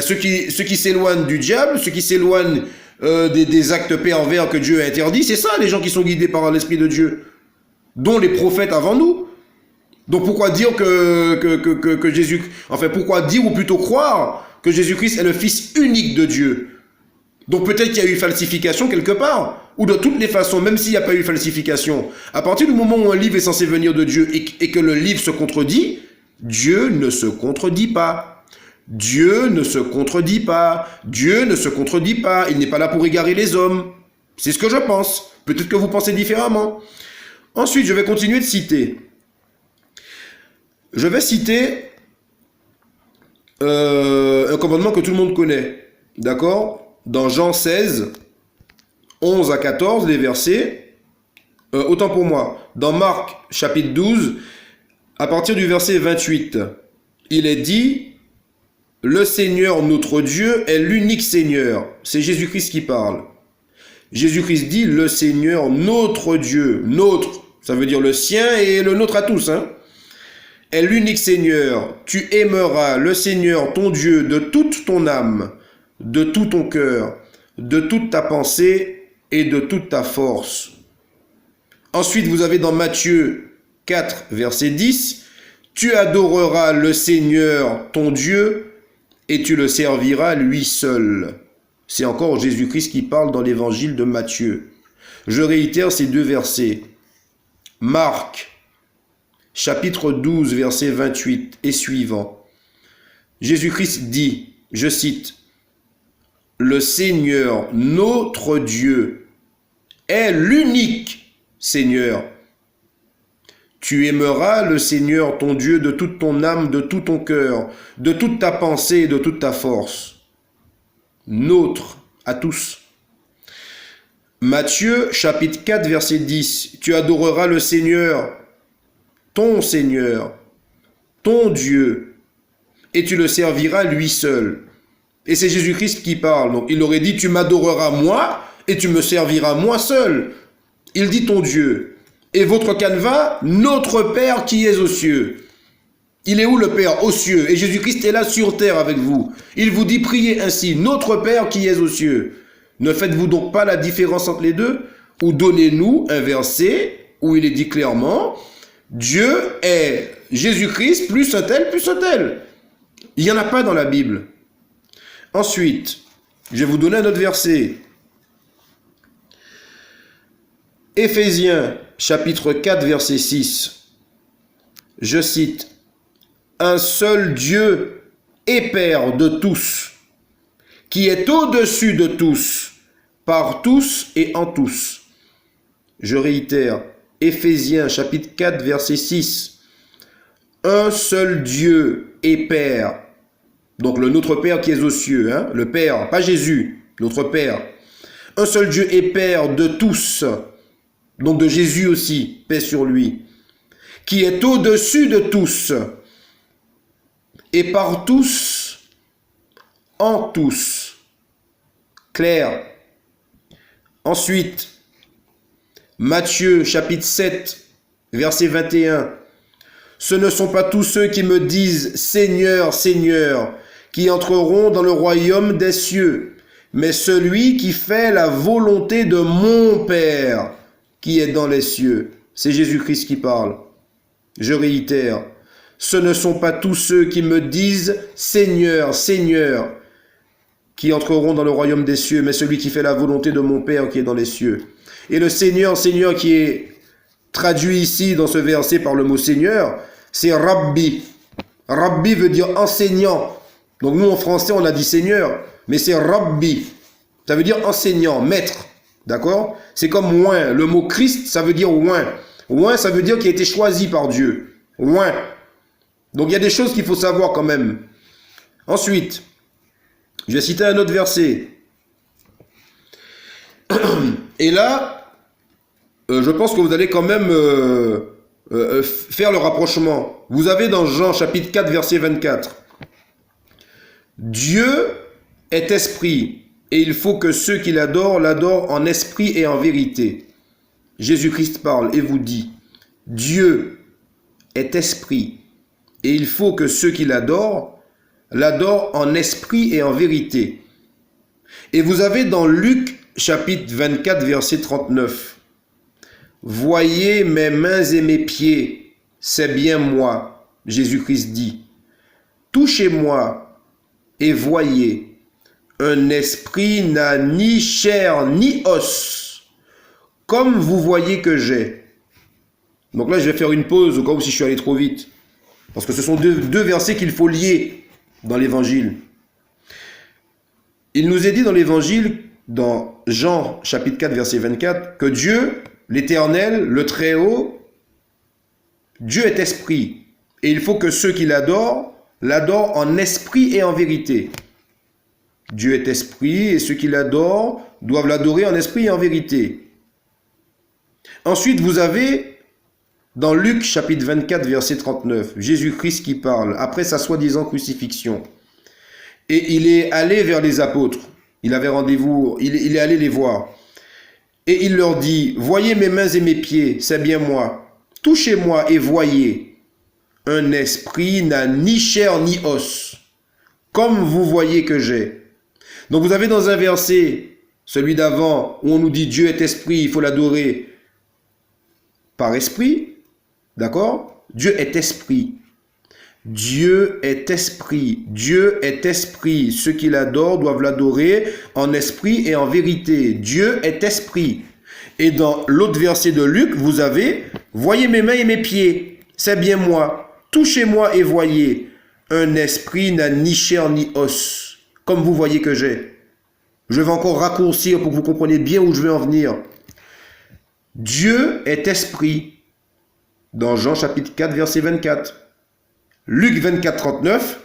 Ceux qui s'éloignent du diable, ceux qui s'éloignent des actes pervers que Dieu a interdits, c'est ça les gens qui sont guidés par l'Esprit de Dieu, dont les prophètes avant nous. Donc pourquoi dire que Jésus... Enfin, pourquoi dire ou plutôt croire que Jésus-Christ est le Fils unique de Dieu? Donc peut-être qu'il y a eu falsification quelque part. Ou de toutes les façons, même s'il n'y a pas eu falsification, à partir du moment où un livre est censé venir de Dieu et que le livre se contredit, Dieu ne se contredit pas. Dieu ne se contredit pas. Dieu ne se contredit pas. Il n'est pas là pour égarer les hommes. C'est ce que je pense. Peut-être que vous pensez différemment. Ensuite, je vais continuer de citer. Je vais citer un commandement que tout le monde connaît. D'accord? Dans Jean 16, 11 à 14, les versets, autant pour moi, dans Marc chapitre 12, à partir du verset 28, il est dit, le Seigneur notre Dieu est l'unique Seigneur. C'est Jésus-Christ qui parle. Jésus-Christ dit, le Seigneur notre Dieu, notre, ça veut dire le sien et le nôtre à tous, est l'unique Seigneur. Tu aimeras le Seigneur ton Dieu de toute ton âme, de tout ton cœur, de toute ta pensée et de toute ta force. Ensuite, vous avez dans Matthieu 4, verset 10, tu adoreras le Seigneur ton Dieu et tu le serviras lui seul. C'est encore Jésus-Christ qui parle dans l'évangile de Matthieu. Je réitère ces deux versets. Marc, chapitre 12, verset 28 et suivant. Jésus-Christ dit, je cite, le Seigneur, notre Dieu, est l'unique Seigneur. Tu aimeras le Seigneur, ton Dieu, de toute ton âme, de tout ton cœur, de toute ta pensée et de toute ta force. Notre, à tous. Matthieu, chapitre 4, verset 10. Tu adoreras le Seigneur, ton Dieu, et tu le serviras lui seul. Et c'est Jésus-Christ qui parle. Donc, il aurait dit, tu m'adoreras moi et tu me serviras moi seul. Il dit ton Dieu. Et votre canevas, notre Père qui est aux cieux. Il est où le Père? Aux cieux. Et Jésus-Christ est là sur terre avec vous. Il vous dit, priez ainsi, notre Père qui est aux cieux. Ne faites-vous donc pas la différence entre les deux? Ou donnez-nous un verset où il est dit clairement, Dieu est Jésus-Christ plus un tel, plus un tel. Il n'y en a pas dans la Bible. Ensuite, je vais vous donner un autre verset. Éphésiens, chapitre 4, verset 6. Je cite, « Un seul Dieu et Père de tous, qui est au-dessus de tous, par tous et en tous. » Je réitère, Éphésiens, chapitre 4, verset 6. « Un seul Dieu et Père. » Donc le Notre Père qui est aux cieux, hein, le Père, pas Jésus, notre Père. Un seul Dieu et Père de tous, donc de Jésus aussi, paix sur lui, qui est au-dessus de tous, et par tous, en tous. Clair. Ensuite, Matthieu chapitre 7, verset 21. Ce ne sont pas tous ceux qui me disent Seigneur, Seigneur, qui entreront dans le royaume des cieux, mais celui qui fait la volonté de mon Père qui est dans les cieux. C'est Jésus-Christ qui parle. Je réitère, ce ne sont pas tous ceux qui me disent Seigneur, Seigneur, qui entreront dans le royaume des cieux, mais celui qui fait la volonté de mon Père qui est dans les cieux. Et le Seigneur, Seigneur qui est traduit ici dans ce verset par le mot Seigneur, c'est Rabbi. Rabbi veut dire enseignant. Donc nous en français on a dit Seigneur, mais c'est Rabbi. Ça veut dire enseignant, maître. D'accord? C'est comme oint. Le mot Christ, ça veut dire oint. Oint, ça veut dire qu'il a été choisi par Dieu. Oint. Donc il y a des choses qu'il faut savoir quand même. Ensuite, je vais citer un autre verset. Et là, je pense que vous allez quand même faire le rapprochement. Vous avez dans Jean chapitre 4, verset 24. Dieu est esprit, et il faut que ceux qui l'adorent, l'adorent en esprit et en vérité. Jésus-Christ parle et vous dit, Dieu est esprit, et il faut que ceux qui l'adorent, l'adorent en esprit et en vérité. Et vous avez dans Luc chapitre 24, verset 39, voyez mes mains et mes pieds, c'est bien moi, Jésus-Christ dit. Touchez-moi et voyez, un esprit n'a ni chair ni os, comme vous voyez que j'ai. Donc là, je vais faire une pause au cas où si je suis allé trop vite. Parce que ce sont deux versets qu'il faut lier dans l'évangile. Il nous est dit dans l'évangile, dans Jean chapitre 4, verset 24, que Dieu, l'Éternel, le Très-Haut, Dieu est esprit. Et il faut que ceux qui l'adorent, l'adorent en esprit et en vérité. Dieu est esprit et ceux qui l'adorent doivent l'adorer en esprit et en vérité. Ensuite, vous avez dans Luc chapitre 24, verset 39, Jésus-Christ qui parle après sa soi-disant crucifixion. Et il est allé vers les apôtres. Il avait rendez-vous, il est allé les voir. Et il leur dit, voyez mes mains et mes pieds, c'est bien moi. Touchez-moi et voyez. Un esprit n'a ni chair ni os, comme vous voyez que j'ai. Donc vous avez dans un verset, celui d'avant, où on nous dit Dieu est esprit, il faut l'adorer par esprit. D'accord? Dieu est esprit. Dieu est esprit. Dieu est esprit. Ceux qui l'adorent doivent l'adorer en esprit et en vérité. Dieu est esprit. Et dans l'autre verset de Luc, vous avez « Voyez mes mains et mes pieds, c'est bien moi. Touchez-moi et voyez. Un esprit n'a ni chair ni os, comme vous voyez que j'ai. » Je vais encore raccourcir pour que vous compreniez bien où je vais en venir. Dieu est esprit. Dans Jean chapitre 4, verset 24. Luc 24, 39.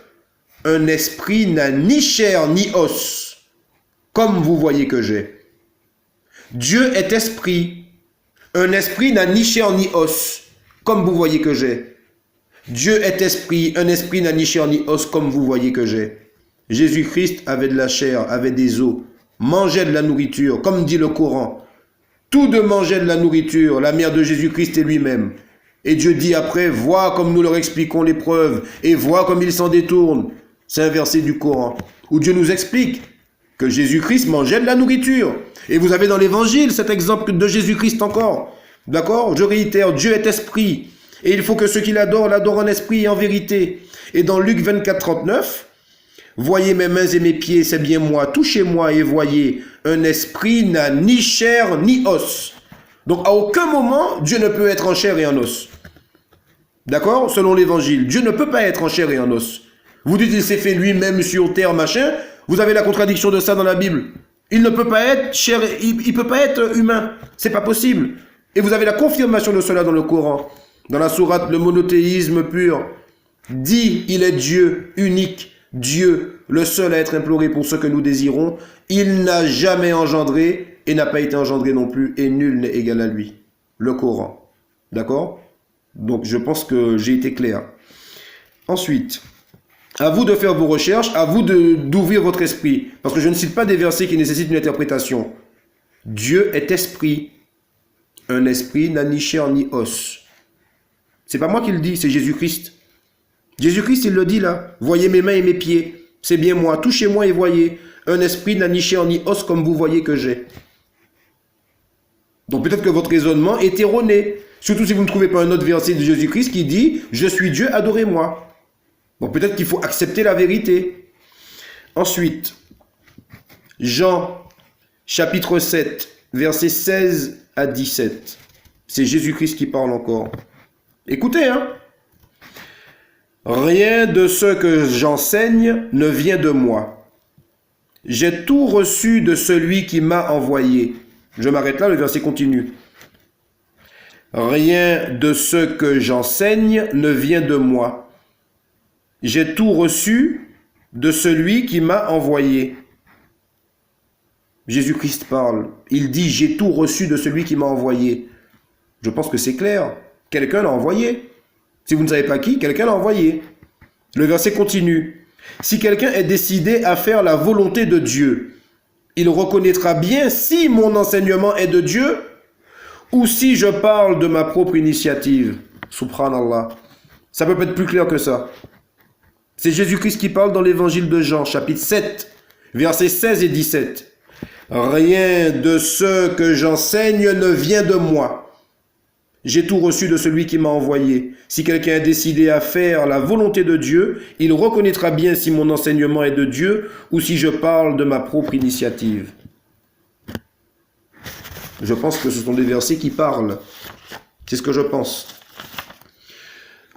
Un esprit n'a ni chair ni os, comme vous voyez que j'ai. Dieu est esprit. Un esprit n'a ni chair ni os, comme vous voyez que j'ai. Dieu est esprit. Un esprit n'a ni chair ni os, comme vous voyez que j'ai. Jésus-Christ avait de la chair, avait des os, mangeait de la nourriture, comme dit le Coran. Tous deux mangeaient de la nourriture, la mère de Jésus-Christ et lui-même. Et Dieu dit après, vois comme nous leur expliquons les preuves, et vois comme ils s'en détournent. C'est un verset du Coran, où Dieu nous explique que Jésus-Christ mangeait de la nourriture. Et vous avez dans l'évangile cet exemple de Jésus-Christ encore. D'accord? Je réitère, Dieu est esprit. Et il faut que ceux qui l'adorent, l'adorent en esprit et en vérité. Et dans Luc 24, 39, voyez mes mains et mes pieds, c'est bien moi. Touchez-moi et voyez, un esprit n'a ni chair ni os. Donc à aucun moment, Dieu ne peut être en chair et en os. D'accord? Selon l'évangile, Dieu ne peut pas être en chair et en os. Vous dites qu'il s'est fait lui-même sur terre, machin. Vous avez la contradiction de ça dans la Bible. Il ne peut pas être chair, il peut pas être humain. C'est pas possible. Et vous avez la confirmation de cela dans le Coran. Dans la sourate, le monothéisme pur dit, il est Dieu, unique, Dieu, le seul à être imploré pour ce que nous désirons. Il n'a jamais engendré et n'a pas été engendré non plus, et nul n'est égal à lui. Le Coran. D'accord? Donc je pense que j'ai été clair. Ensuite, à vous de faire vos recherches, à vous d'ouvrir votre esprit. Parce que je ne cite pas des versets qui nécessitent une interprétation. Dieu est esprit. Un esprit n'a ni chair ni os. C'est pas moi qui le dis, c'est Jésus-Christ. Jésus-Christ, il le dit là. Voyez mes mains et mes pieds. C'est bien moi. Touchez-moi et voyez. Un esprit n'a ni chair ni os comme vous voyez que j'ai. Donc peut-être que votre raisonnement est erroné. Surtout si vous ne trouvez pas un autre verset de Jésus-Christ qui dit « Je suis Dieu, adorez-moi ». Bon, peut-être qu'il faut accepter la vérité. Ensuite, Jean, chapitre 7, versets 16 à 17. C'est Jésus-Christ qui parle encore. Écoutez, hein. Rien de ce que j'enseigne ne vient de moi. J'ai tout reçu de celui qui m'a envoyé. Je m'arrête là, le verset continue. Rien de ce que j'enseigne ne vient de moi. J'ai tout reçu de celui qui m'a envoyé. Jésus-Christ parle. Il dit, j'ai tout reçu de celui qui m'a envoyé. Je pense que c'est clair. Quelqu'un l'a envoyé. Si vous ne savez pas qui, quelqu'un l'a envoyé. Le verset continue. Si quelqu'un est décidé à faire la volonté de Dieu, il reconnaîtra bien si mon enseignement est de Dieu ou si je parle de ma propre initiative. Subhanallah. Ça peut pas être plus clair que ça. C'est Jésus-Christ qui parle dans l'évangile de Jean, chapitre 7, versets 16 et 17. Rien de ce que j'enseigne ne vient de moi. J'ai tout reçu de celui qui m'a envoyé. Si quelqu'un est décidé à faire la volonté de Dieu, il reconnaîtra bien si mon enseignement est de Dieu ou si je parle de ma propre initiative. Je pense que ce sont des versets qui parlent. C'est ce que je pense.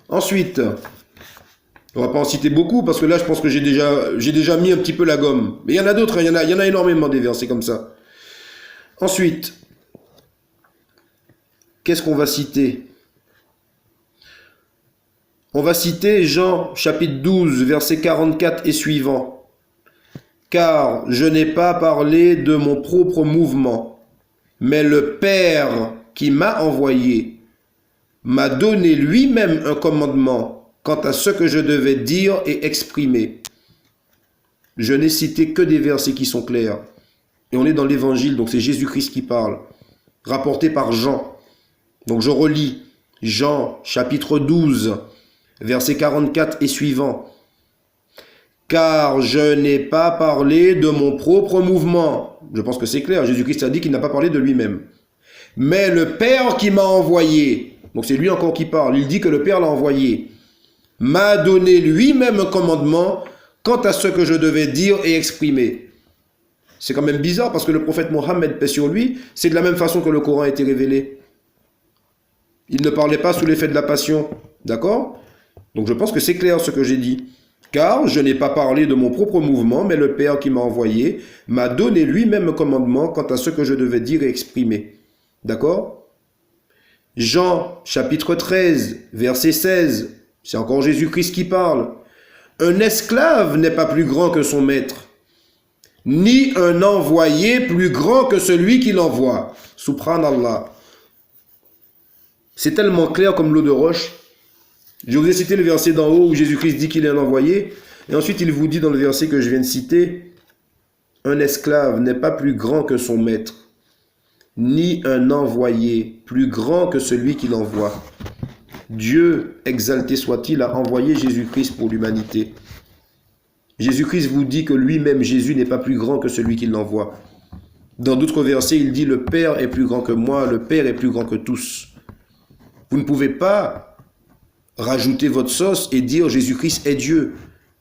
Ensuite, on va pas en citer beaucoup parce que là, je pense que j'ai déjà mis un petit peu la gomme. Mais il y en a d'autres, il y en a énormément des versets comme ça. Ensuite, qu'est-ce qu'on va citer? On va citer Jean, chapitre 12, verset 44 et suivant. Car je n'ai pas parlé de mon propre mouvement, mais le Père qui m'a envoyé m'a donné lui-même un commandement quant à ce que je devais dire et exprimer. Je n'ai cité que des versets qui sont clairs. Et on est dans l'évangile, donc c'est Jésus-Christ qui parle, rapporté par Jean. Donc je relis Jean, chapitre 12, verset 44 et suivant. Car je n'ai pas parlé de mon propre mouvement. Je pense que c'est clair, Jésus-Christ a dit qu'il n'a pas parlé de lui-même. Mais le Père qui m'a envoyé, donc c'est lui encore qui parle, il dit que le Père l'a envoyé, m'a donné lui-même un commandement quant à ce que je devais dire et exprimer. C'est quand même bizarre parce que le prophète Mohammed, paix sur lui, c'est de la même façon que le Coran a été révélé. Il ne parlait pas sous l'effet de la passion. D'accord? Donc je pense que c'est clair ce que j'ai dit. Car je n'ai pas parlé de mon propre mouvement, mais le Père qui m'a envoyé m'a donné lui-même un commandement quant à ce que je devais dire et exprimer. D'accord? Jean, chapitre 13, verset 16. C'est encore Jésus-Christ qui parle. Un esclave n'est pas plus grand que son maître, ni un envoyé plus grand que celui qui l'envoie. Subhanallah. C'est tellement clair comme l'eau de roche. Je vous ai cité le verset d'en haut où Jésus-Christ dit qu'il est un envoyé. Et ensuite, il vous dit dans le verset que je viens de citer, un esclave n'est pas plus grand que son maître, ni un envoyé plus grand que celui qui l'envoie. Dieu, exalté soit-il, a envoyé Jésus-Christ pour l'humanité. Jésus-Christ vous dit que lui-même, Jésus, n'est pas plus grand que celui qui l'envoie. Dans d'autres versets, il dit « Le Père est plus grand que moi, le Père est plus grand que tous ». Vous ne pouvez pas rajouter votre sauce et dire Jésus-Christ est Dieu.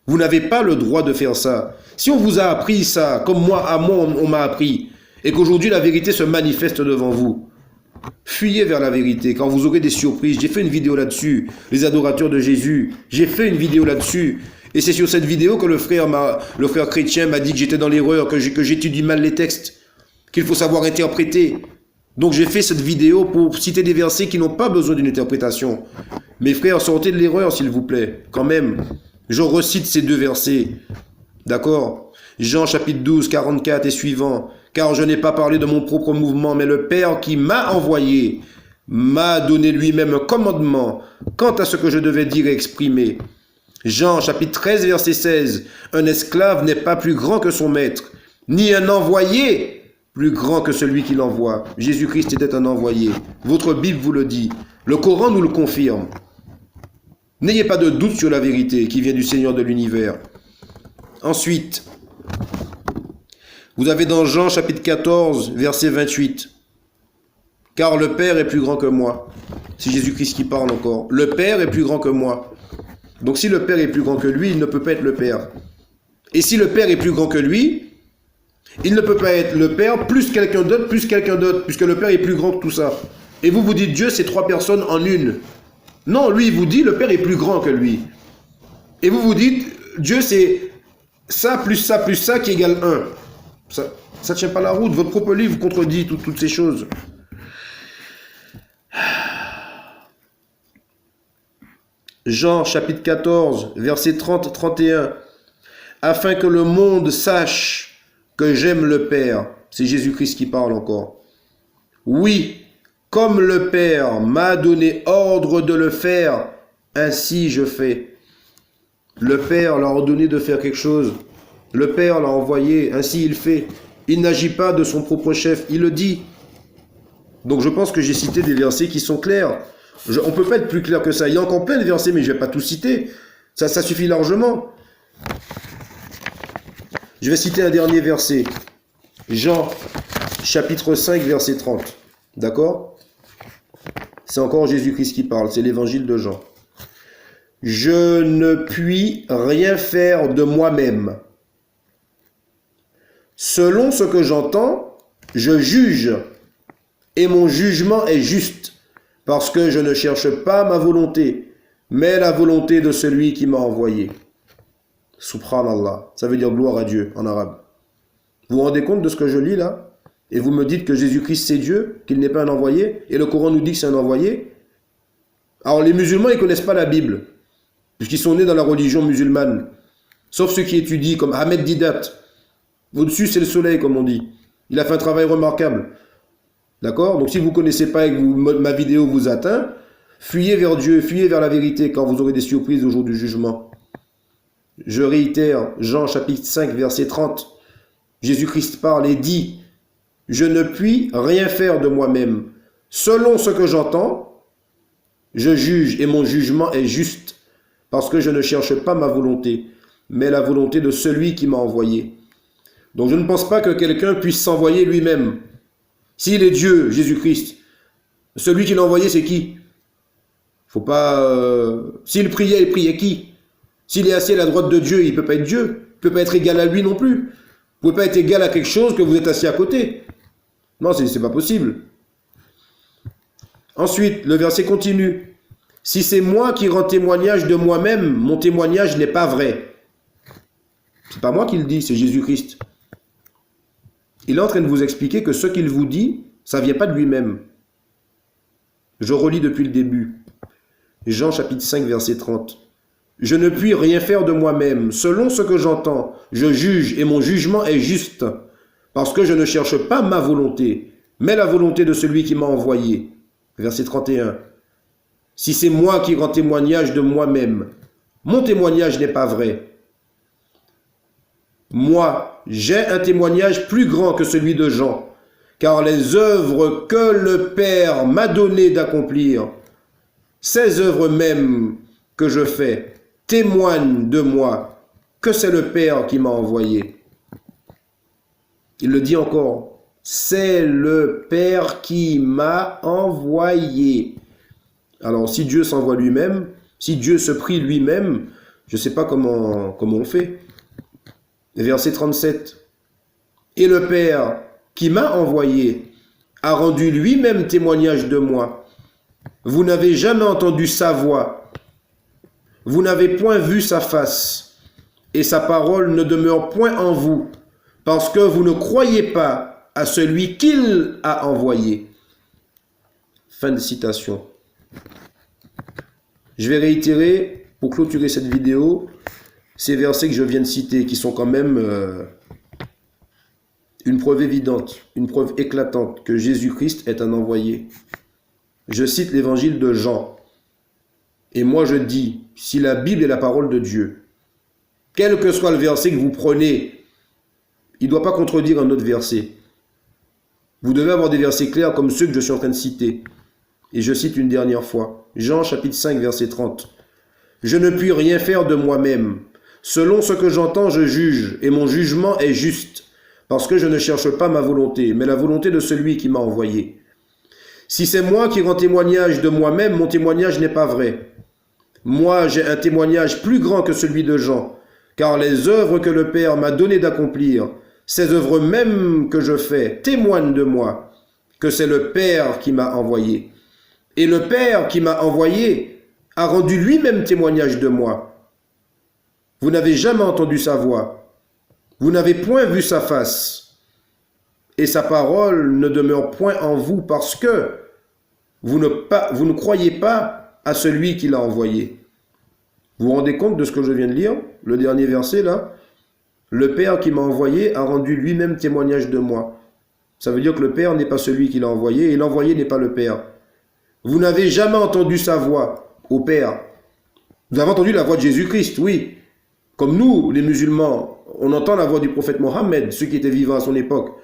Vous n'avez pas le droit de faire ça. Si on vous a appris ça, comme moi, on m'a appris, et qu'aujourd'hui la vérité se manifeste devant vous, fuyez vers la vérité, quand vous aurez des surprises. J'ai fait une vidéo là-dessus, les adorateurs de Jésus. J'ai fait une vidéo là-dessus. Et c'est sur cette vidéo que le frère chrétien m'a dit que j'étais dans l'erreur, que j'étudie mal les textes, qu'il faut savoir interpréter. Donc j'ai fait cette vidéo pour citer des versets qui n'ont pas besoin d'une interprétation. Mes frères, sortez de l'erreur, s'il vous plaît, quand même. Je recite ces deux versets. D'accord? Jean chapitre 12, 44 et suivant. Car je n'ai pas parlé de mon propre mouvement, mais le Père qui m'a envoyé m'a donné lui-même un commandement quant à ce que je devais dire et exprimer. Jean chapitre 13, verset 16. Un esclave n'est pas plus grand que son maître, ni un envoyé plus grand que celui qui l'envoie. Jésus-Christ était un envoyé. Votre Bible vous le dit. Le Coran nous le confirme. N'ayez pas de doute sur la vérité qui vient du Seigneur de l'univers. Ensuite, vous avez dans Jean chapitre 14, verset 28. Car le Père est plus grand que moi. C'est Jésus-Christ qui parle encore. Le Père est plus grand que moi. Donc si le Père est plus grand que lui, il ne peut pas être le Père. Et si le Père est plus grand que lui, il ne peut pas être le Père plus quelqu'un d'autre, puisque le Père est plus grand que tout ça. Et vous vous dites Dieu, c'est trois personnes en une. Non, lui, il vous dit, le Père est plus grand que lui. Et vous vous dites, Dieu, c'est ça plus ça qui égale 1. Ça ne tient pas la route. Votre propre livre vous contredit toutes ces choses. Jean, chapitre 14, verset 30-31. Afin que le monde sache que j'aime le Père. C'est Jésus-Christ qui parle encore. Oui, comme le Père m'a donné ordre de le faire, ainsi je fais. Le Père l'a ordonné de faire quelque chose. Le Père l'a envoyé, ainsi il fait. Il n'agit pas de son propre chef, il le dit. Donc je pense que j'ai cité des versets qui sont clairs. On ne peut pas être plus clair que ça. Il y a encore plein de versets, mais je ne vais pas tout citer. Ça suffit largement. Je vais citer un dernier verset. Jean, chapitre 5, verset 30. D'accord? C'est encore Jésus-Christ qui parle, c'est l'évangile de Jean. Je ne puis rien faire de moi-même. Selon ce que j'entends, je juge, et mon jugement est juste, parce que je ne cherche pas ma volonté, mais la volonté de celui qui m'a envoyé. Subhanallah, ça veut dire gloire à Dieu en arabe. Vous vous rendez compte de ce que je lis là? Et vous me dites que Jésus-Christ c'est Dieu, qu'il n'est pas un envoyé, et le Coran nous dit que c'est un envoyé? Alors les musulmans, ils ne connaissent pas la Bible, puisqu'ils sont nés dans la religion musulmane, sauf ceux qui étudient, comme Ahmed Didat. Au-dessus, c'est le soleil, comme on dit. Il a fait un travail remarquable. D'accord? Donc si vous ne connaissez pas et que ma vidéo vous atteint, fuyez vers Dieu, fuyez vers la vérité quand vous aurez des surprises au jour du jugement. Je réitère, Jean chapitre 5, verset 30. Jésus-Christ parle et dit, « Je ne puis rien faire de moi-même. Selon ce que j'entends, je juge et mon jugement est juste, parce que je ne cherche pas ma volonté, mais la volonté de celui qui m'a envoyé. » Donc je ne pense pas que quelqu'un puisse s'envoyer lui-même. S'il est Dieu, Jésus-Christ, celui qui l'a envoyé, c'est qui? Faut pas. S'il priait, il priait qui? S'il est assis à la droite de Dieu, il ne peut pas être Dieu. Il ne peut pas être égal à lui non plus. Vous ne pouvez pas être égal à quelque chose que vous êtes assis à côté. Non, c'est pas possible. Ensuite, le verset continue. Si c'est moi qui rends témoignage de moi-même, mon témoignage n'est pas vrai. C'est pas moi qui le dis, c'est Jésus-Christ. Il est en train de vous expliquer que ce qu'il vous dit, ça ne vient pas de lui-même. Je relis depuis le début. Jean chapitre 5, verset 30. Je ne puis rien faire de moi-même. Selon ce que j'entends, je juge et mon jugement est juste, parce que je ne cherche pas ma volonté, mais la volonté de celui qui m'a envoyé. Verset 31. Si c'est moi qui rends témoignage de moi-même, mon témoignage n'est pas vrai. Moi, j'ai un témoignage plus grand que celui de Jean, car les œuvres que le Père m'a donné d'accomplir, ces œuvres mêmes que je fais, témoignent de moi que c'est le Père qui m'a envoyé. Il le dit encore, c'est le Père qui m'a envoyé. Alors si Dieu s'envoie lui-même, Si Dieu se prie lui-même, je ne sais pas comment on fait. Verset 37. Et le Père qui m'a envoyé a rendu lui-même témoignage de moi. Vous n'avez jamais entendu sa voix. Vous n'avez point vu sa face. Et sa parole ne demeure point en vous, parce que vous ne croyez pas à celui qu'il a envoyé. Fin de citation. Je vais réitérer, pour clôturer cette vidéo, ces versets que je viens de citer, qui sont quand même une preuve évidente, une preuve éclatante que Jésus-Christ est un envoyé. Je cite l'évangile de Jean. Et moi je dis, si la Bible est la parole de Dieu, quel que soit le verset que vous prenez, il ne doit pas contredire un autre verset. Vous devez avoir des versets clairs comme ceux que je suis en train de citer. Et je cite une dernière fois. Jean chapitre 5 verset 30. Je ne puis rien faire de moi-même. Selon ce que j'entends, je juge, et mon jugement est juste, parce que je ne cherche pas ma volonté, mais la volonté de celui qui m'a envoyé. Si c'est moi qui rends témoignage de moi-même, mon témoignage n'est pas vrai. Moi, j'ai un témoignage plus grand que celui de Jean, car les œuvres que le Père m'a donné d'accomplir, ces œuvres mêmes que je fais, témoignent de moi, que c'est le Père qui m'a envoyé. Et le Père qui m'a envoyé a rendu lui-même témoignage de moi. Vous n'avez jamais entendu sa voix. Vous n'avez point vu sa face. Et sa parole ne demeure point en vous parce que vous ne croyez pas à celui qui l'a envoyé. Vous vous rendez compte de ce que je viens de lire? Le dernier verset là. Le Père qui m'a envoyé a rendu lui-même témoignage de moi. Ça veut dire que le Père n'est pas celui qui l'a envoyé et l'envoyé n'est pas le Père. Vous n'avez jamais entendu sa voix au Père. Vous avez entendu la voix de Jésus-Christ, oui. Comme nous, les musulmans, on entend la voix du prophète Mohammed, ceux qui étaient vivants à son époque.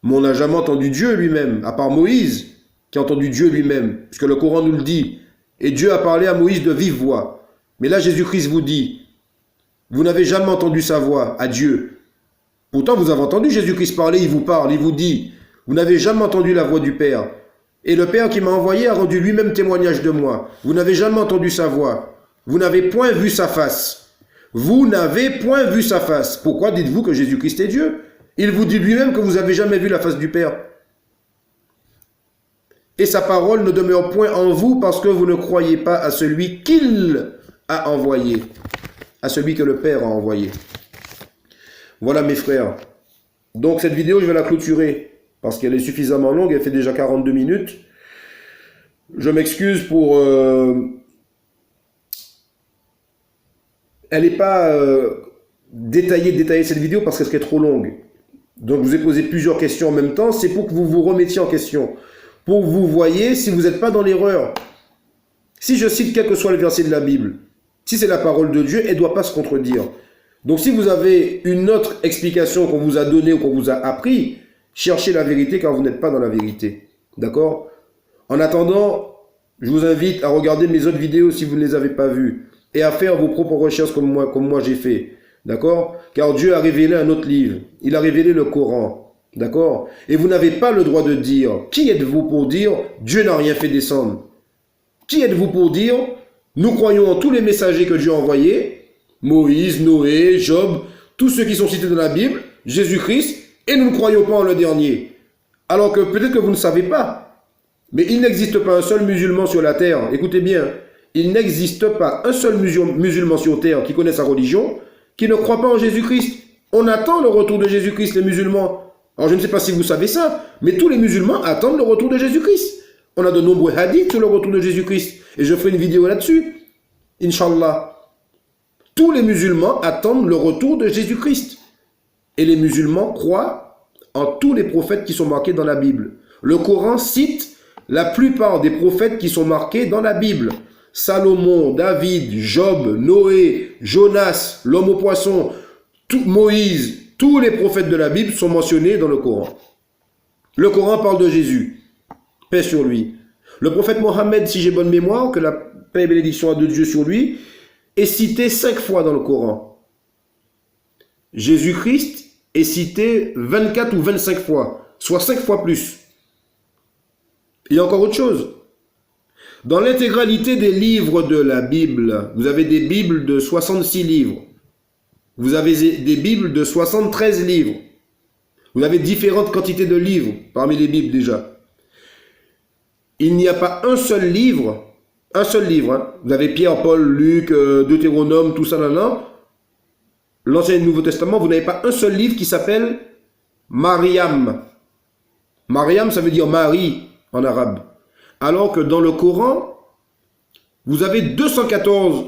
Mais on n'a jamais entendu Dieu lui-même, à part Moïse, qui a entendu Dieu lui-même, puisque le Coran nous le dit. Et Dieu a parlé à Moïse de vive voix. Mais là, Jésus-Christ vous dit, vous n'avez jamais entendu sa voix à Dieu. Pourtant, vous avez entendu Jésus-Christ parler, il vous parle, il vous dit, vous n'avez jamais entendu la voix du Père. Et le Père qui m'a envoyé a rendu lui-même témoignage de moi. Vous n'avez jamais entendu sa voix. Vous n'avez point vu sa face. Vous n'avez point vu sa face. Pourquoi dites-vous que Jésus-Christ est Dieu? Il vous dit lui-même que vous n'avez jamais vu la face du Père. Et sa parole ne demeure point en vous parce que vous ne croyez pas à celui qu'il a envoyé. À celui que le Père a envoyé. Voilà mes frères. Donc cette vidéo, je vais la clôturer. Parce qu'elle est suffisamment longue, elle fait déjà 42 minutes. Je m'excuse pour... Elle n'est pas détaillée cette vidéo parce qu'elle serait trop longue. Donc je vous ai posé plusieurs questions en même temps. C'est pour que vous vous remettiez en question. Pour que vous voyez si vous n'êtes pas dans l'erreur. Si je cite quel que soit le verset de la Bible, si c'est la parole de Dieu, elle ne doit pas se contredire. Donc si vous avez une autre explication qu'on vous a donnée ou qu'on vous a appris, cherchez la vérité car vous n'êtes pas dans la vérité. D'accord? En attendant, je vous invite à regarder mes autres vidéos si vous ne les avez pas vues et à faire vos propres recherches comme moi j'ai fait. D'accord? Car Dieu a révélé un autre livre. Il a révélé le Coran. D'accord? Et vous n'avez pas le droit de dire, qui êtes-vous pour dire, Dieu n'a rien fait descendre? Qui êtes-vous pour dire, nous croyons en tous les messagers que Dieu a envoyés, Moïse, Noé, Job, tous ceux qui sont cités dans la Bible, Jésus-Christ, et nous ne croyons pas en le dernier. Alors que peut-être que vous ne savez pas. Mais il n'existe pas un seul musulman sur la terre. Écoutez bien. Il n'existe pas un seul musulman sur terre qui connaît sa religion, qui ne croit pas en Jésus-Christ. On attend le retour de Jésus-Christ, les musulmans. Alors je ne sais pas si vous savez ça, mais tous les musulmans attendent le retour de Jésus-Christ. On a de nombreux hadiths sur le retour de Jésus-Christ. Et je ferai une vidéo là-dessus. Inch'Allah. Tous les musulmans attendent le retour de Jésus-Christ. Et les musulmans croient en tous les prophètes qui sont marqués dans la Bible. Le Coran cite la plupart des prophètes qui sont marqués dans la Bible. Salomon, David, Job, Noé, Jonas, l'homme au poisson, Moïse, tous les prophètes de la Bible sont mentionnés dans le Coran. Le Coran parle de Jésus. Paix sur lui. Le prophète Mohammed, si j'ai bonne mémoire, que la paix et bénédiction de Dieu sur lui, est cité 5 fois dans le Coran. Jésus-Christ est cité 24 ou 25 fois, soit 5 fois plus. Il y a encore autre chose. Dans l'intégralité des livres de la Bible, vous avez des Bibles de 66 livres. Vous avez des Bibles de 73 livres. Vous avez différentes quantités de livres parmi les Bibles déjà. Il n'y a pas un seul livre, hein. Vous avez Pierre, Paul, Luc, Deutéronome, tout ça, là. L'Ancien et le Nouveau Testament, vous n'avez pas un seul livre qui s'appelle Mariam. Mariam, ça veut dire Marie en arabe. Alors que dans le Coran, vous avez 114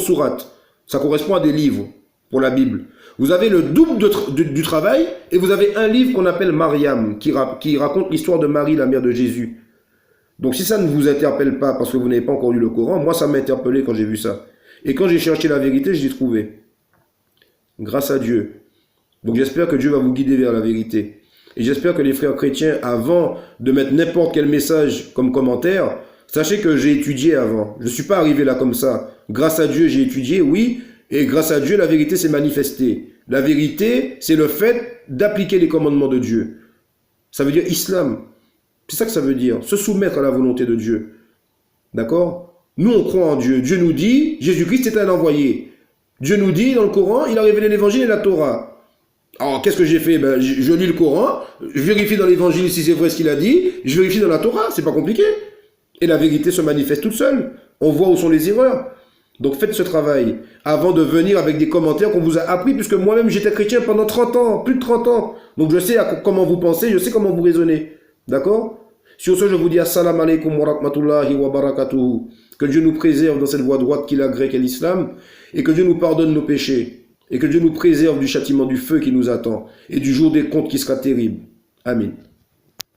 sourates. Ça correspond à des livres pour la Bible. Vous avez le double du travail et vous avez un livre qu'on appelle Mariam, qui raconte l'histoire de Marie, la mère de Jésus. Donc si ça ne vous interpelle pas parce que vous n'avez pas encore lu le Coran, moi ça m'a interpellé quand j'ai vu ça. Et quand j'ai cherché la vérité, je l'ai trouvé. Grâce à Dieu. Donc j'espère que Dieu va vous guider vers la vérité. Et j'espère que les frères chrétiens, avant de mettre n'importe quel message comme commentaire, sachez que j'ai étudié avant. Je ne suis pas arrivé là comme ça. Grâce à Dieu, j'ai étudié, oui. Et grâce à Dieu, la vérité s'est manifestée. La vérité, c'est le fait d'appliquer les commandements de Dieu. Ça veut dire islam. C'est ça que ça veut dire. Se soumettre à la volonté de Dieu. D'accord ? Nous, on croit en Dieu. Dieu nous dit, Jésus-Christ est un envoyé. Dieu nous dit, dans le Coran, il a révélé l'évangile et la Torah. Alors, qu'est-ce que j'ai fait? Je lis le Coran, je vérifie dans l'évangile si c'est vrai ce qu'il a dit, je vérifie dans la Torah, c'est pas compliqué. Et la vérité se manifeste toute seule. On voit où sont les erreurs. Donc faites ce travail avant de venir avec des commentaires qu'on vous a appris, puisque moi-même j'étais chrétien pendant 30 ans, plus de 30 ans. Donc je sais comment vous pensez, je sais comment vous raisonnez. D'accord? Sur ce, je vous dis assalamu alaikum wa rahmatullahi wa barakatuhu. Que Dieu nous préserve dans cette voie droite qui est la grecque et l'islam, et que Dieu nous pardonne nos péchés, et que Dieu nous préserve du châtiment du feu qui nous attend, et du jour des comptes qui sera terrible. Amen.